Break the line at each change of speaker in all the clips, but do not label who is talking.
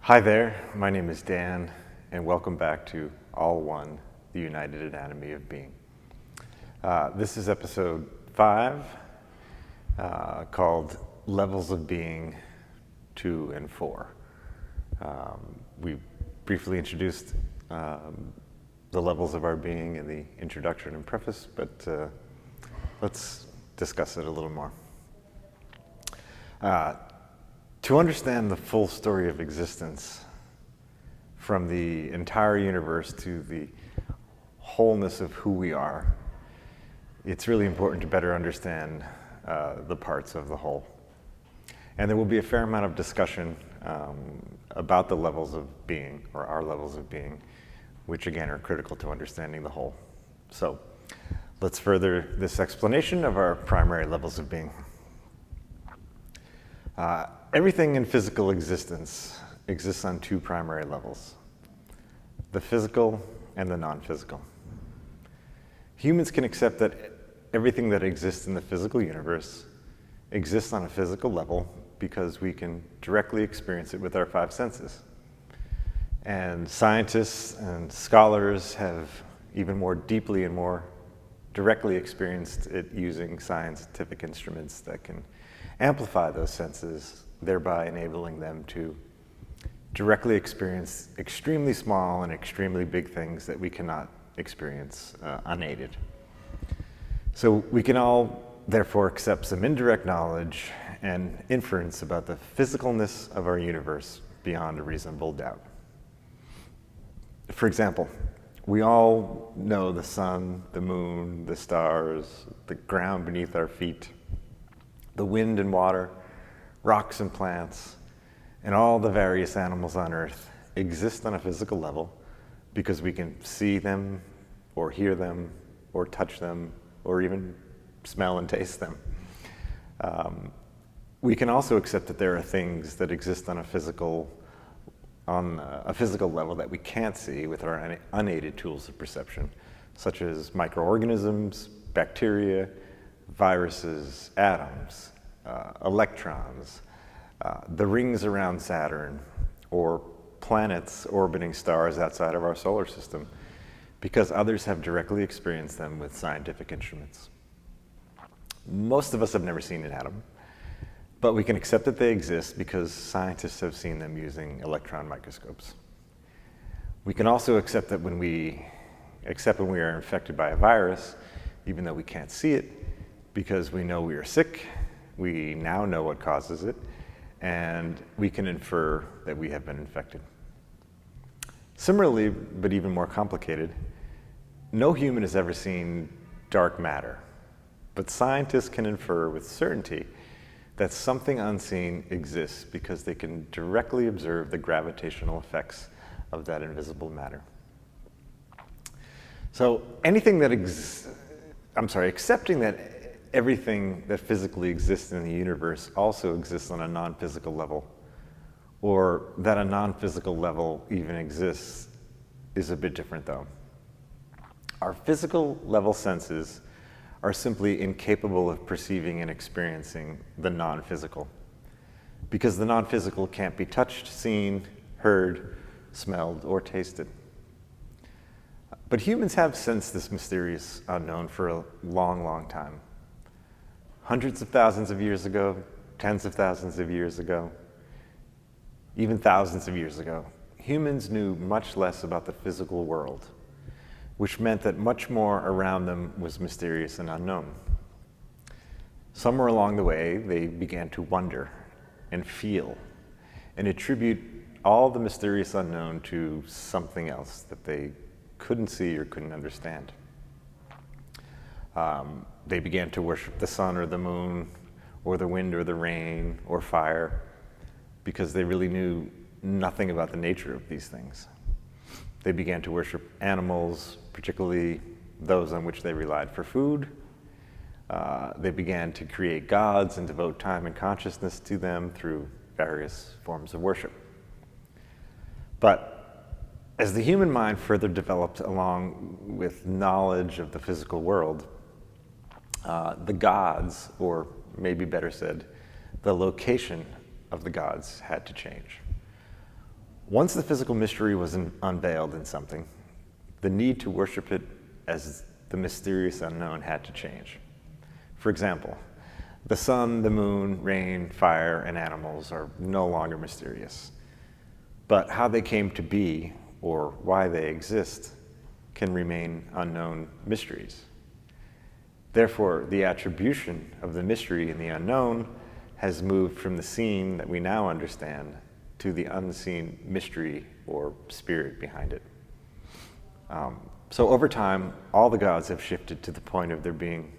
Hi there, my name is Dan, and welcome back to All One, the United Anatomy of Being. This is episode 5, called Levels of Being 2 and 4. We briefly introduced the levels of our being in the introduction and preface, but let's discuss it a little more. To understand the full story of existence, from the entire universe to the wholeness of who we are, it's really important to better understand the parts of the whole. And there will be a fair amount of discussion about the levels of being, or our levels of being, which again are critical to understanding the whole. So let's further this explanation of our primary levels of being. Everything in physical existence exists on 2 primary levels: the physical and the non-physical. Humans can accept that everything that exists in the physical universe exists on a physical level because we can directly experience it with our 5 senses. And scientists and scholars have even more deeply and more directly experienced it using scientific instruments that can amplify those senses, thereby enabling them to directly experience extremely small and extremely big things that we cannot experience unaided. So we can all therefore accept some indirect knowledge and inference about the physicalness of our universe beyond a reasonable doubt. For example, we all know the sun, the moon, the stars, the ground beneath our feet, the wind and water, rocks and plants, and all the various animals on Earth exist on a physical level because we can see them, or hear them, or touch them, or even smell and taste them. We can also accept that there are things that exist on a physical level that we can't see with our unaided tools of perception, such as microorganisms, bacteria, viruses, atoms, electrons, the rings around Saturn, or planets orbiting stars outside of our solar system, because others have directly experienced them with scientific instruments. Most of us have never seen an atom, but we can accept that they exist because scientists have seen them using electron microscopes. We can also accept that when we are infected by a virus, even though we can't see it, because we know we are sick, we now know what causes it, and we can infer that we have been infected. Similarly, but even more complicated, no human has ever seen dark matter, but scientists can infer with certainty that something unseen exists because they can directly observe the gravitational effects of that invisible matter. So accepting that everything that physically exists in the universe also exists on a non-physical level, or that a non-physical level even exists, is a bit different though. Our physical level senses are simply incapable of perceiving and experiencing the non-physical, because the non-physical can't be touched, seen, heard, smelled, or tasted. But humans have sensed this mysterious unknown for a long, long time. Hundreds of thousands of years ago, tens of thousands of years ago, even thousands of years ago, humans knew much less about the physical world, which meant that much more around them was mysterious and unknown. Somewhere along the way, they began to wonder and feel and attribute all the mysterious unknown to something else that they couldn't see or couldn't understand. They began to worship the sun or the moon or the wind or the rain or fire because they really knew nothing about the nature of these things. They began to worship animals, particularly those on which they relied for food. They began to create gods and devote time and consciousness to them through various forms of worship. But as the human mind further developed along with knowledge of the physical world, the gods, or maybe better said, the location of the gods had to change. Once the physical mystery was unveiled in something, the need to worship it as the mysterious unknown had to change. For example, the sun, the moon, rain, fire, and animals are no longer mysterious. But how they came to be, or why they exist, can remain unknown mysteries. Therefore, the attribution of the mystery in the unknown has moved from the seen that we now understand to the unseen mystery or spirit behind it. So over time, all the gods have shifted to the point of there being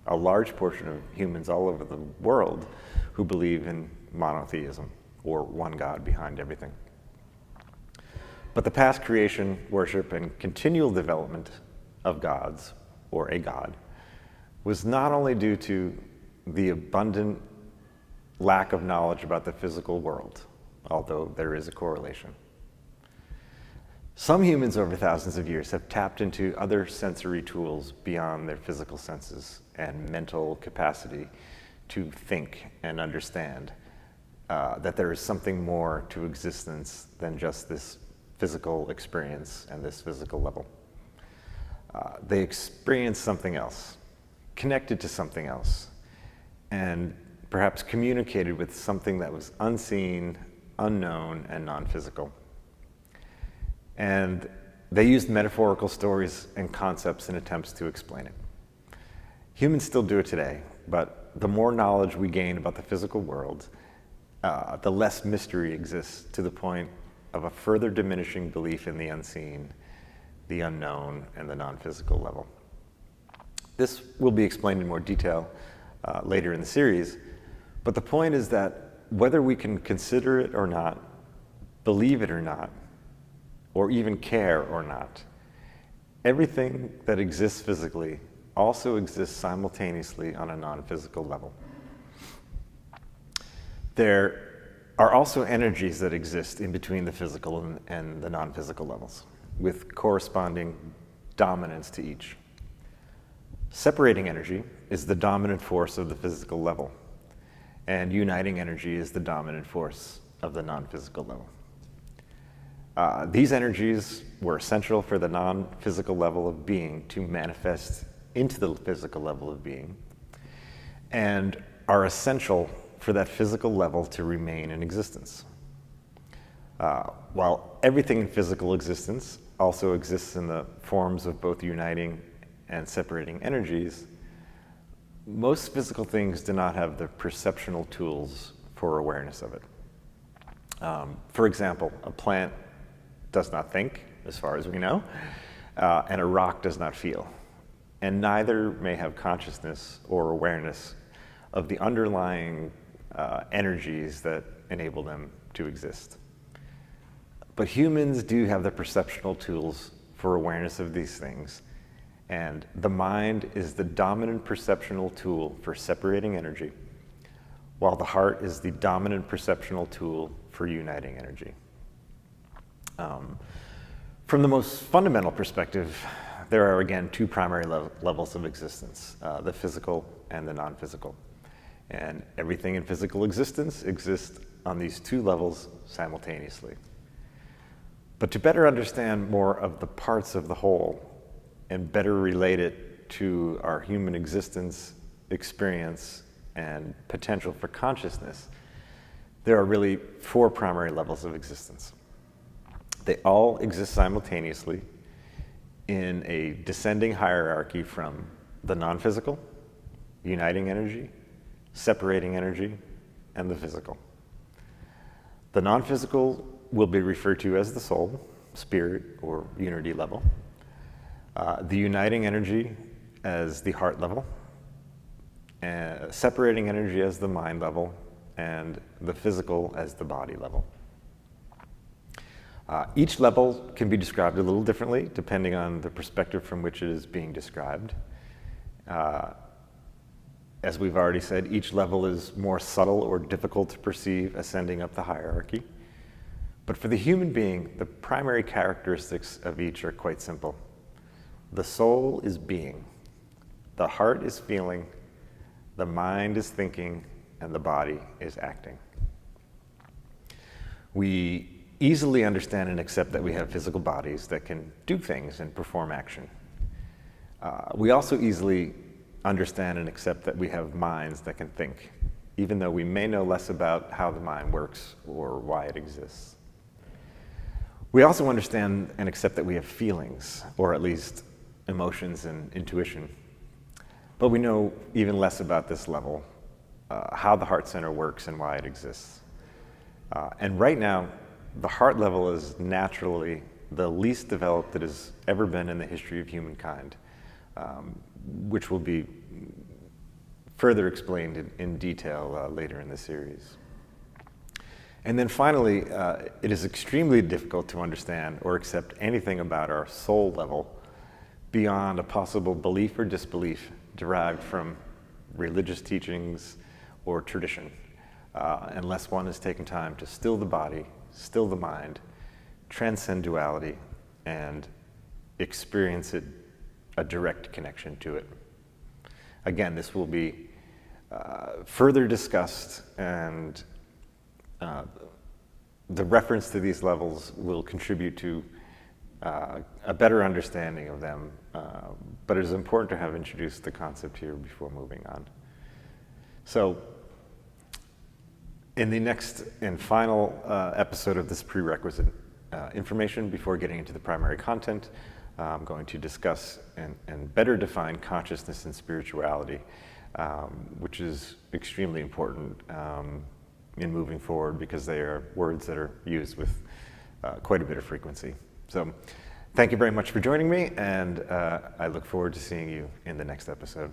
a large portion of humans all over the world who believe in monotheism, or one God behind everything. But the past creation, worship, and continual development of gods, or a god, was not only due to the abundant lack of knowledge about the physical world, although there is a correlation. Some humans over thousands of years have tapped into other sensory tools beyond their physical senses and mental capacity to think and understand that there is something more to existence than just this physical experience and this physical level. They experience something else, connected to something else, and perhaps communicated with something that was unseen, unknown, and non-physical. And they used metaphorical stories and concepts in attempts to explain it. Humans still do it today, but the more knowledge we gain about the physical world, the less mystery exists, to the point of a further diminishing belief in the unseen, the unknown, and the non-physical level. This will be explained in more detail later in the series, but the point is that whether we can consider it or not, believe it or not, or even care or not, everything that exists physically also exists simultaneously on a non-physical level. There are also energies that exist in between the physical and the non-physical levels, with corresponding dominance to each. Separating energy is the dominant force of the physical level, and uniting energy is the dominant force of the non-physical level. These energies were essential for the non-physical level of being to manifest into the physical level of being, and are essential for that physical level to remain in existence. While everything in physical existence also exists in the forms of both uniting and separating energies, most physical things do not have the perceptional tools for awareness of it. For example, a plant does not think, as far as we know, and a rock does not feel, and neither may have consciousness or awareness of the underlying energies that enable them to exist. But humans do have the perceptional tools for awareness of these things, and the mind is the dominant perceptional tool for separating energy, while the heart is the dominant perceptional tool for uniting energy. From the most fundamental perspective, there are again two primary levels of existence, the physical and the non-physical. And everything in physical existence exists on these two levels simultaneously. But to better understand more of the parts of the whole and better relate it to our human existence, experience, and potential for consciousness, there are really four primary levels of existence. They all exist simultaneously in a descending hierarchy from the non-physical, uniting energy, separating energy, and the physical. The non-physical will be referred to as the soul, spirit, or unity level. The uniting energy as the heart level, separating energy as the mind level, and the physical as the body level. Each level can be described a little differently depending on the perspective from which it is being described. As we've already said, each level is more subtle or difficult to perceive ascending up the hierarchy. But for the human being, the primary characteristics of each are quite simple. The soul is being, the heart is feeling, the mind is thinking, and the body is acting. We easily understand and accept that we have physical bodies that can do things and perform action. We also easily understand and accept that we have minds that can think, even though we may know less about how the mind works or why it exists. We also understand and accept that we have feelings, or at least emotions and intuition. But we know even less about this level, how the heart center works and why it exists. And right now, the heart level is naturally the least developed that has ever been in the history of humankind, which will be further explained in detail later in the series. And then finally, it is extremely difficult to understand or accept anything about our soul level beyond a possible belief or disbelief derived from religious teachings or tradition, unless one has taken time to still the body, still the mind, transcend duality, and experience it, a direct connection to it. Again, this will be further discussed, and the reference to these levels will contribute to a better understanding of them, but it is important to have introduced the concept here before moving on. So, in the next and final episode of this prerequisite information, before getting into the primary content, I'm going to discuss and better define consciousness and spirituality, which is extremely important in moving forward, because they are words that are used with quite a bit of frequency. So thank you very much for joining me, and I look forward to seeing you in the next episode.